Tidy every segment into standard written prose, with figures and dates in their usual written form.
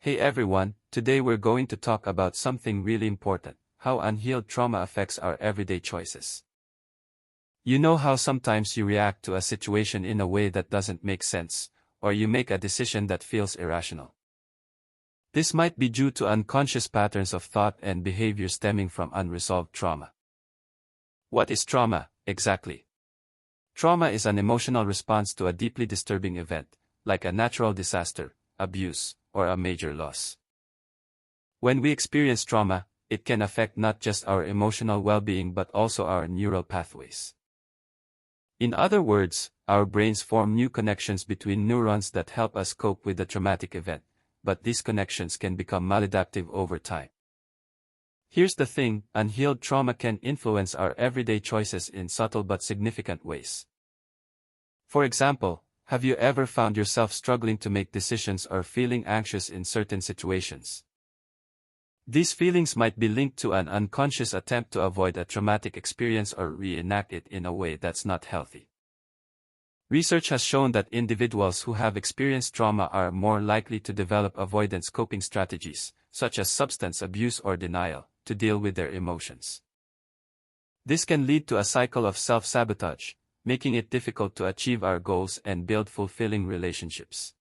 Hey everyone, today we're going to talk about something really important, how unhealed trauma affects our everyday choices. You know how sometimes you react to a situation in a way that doesn't make sense, or you make a decision that feels irrational. This might be due to unconscious patterns of thought and behavior stemming from unresolved trauma. What is trauma, exactly? Trauma is an emotional response to a deeply disturbing event, like a natural disaster, abuse, or a major loss. When we experience trauma, it can affect not just our emotional well-being but also our neural pathways. In other words, our brains form new connections between neurons that help us cope with the traumatic event, but these connections can become maladaptive over time. Here's the thing, unhealed trauma can influence our everyday choices in subtle but significant ways. For example, have you ever found yourself struggling to make decisions or feeling anxious in certain situations? These feelings might be linked to an unconscious attempt to avoid a traumatic experience or reenact it in a way that's not healthy. Research has shown that individuals who have experienced trauma are more likely to develop avoidance coping strategies, such as substance abuse or denial, to deal with their emotions. This can lead to a cycle of self-sabotage, making it difficult to achieve our goals and build fulfilling relationships.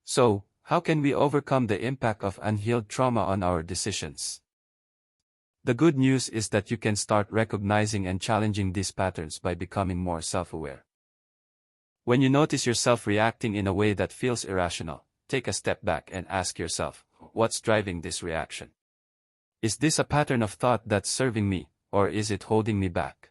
So, how can we overcome the impact of unhealed trauma on our decisions? The good news is that you can start recognizing and challenging these patterns by becoming more self-aware. When you notice yourself reacting in a way that feels irrational, take a step back and ask yourself, what's driving this reaction? Is this a pattern of thought that's serving me, or is it holding me back?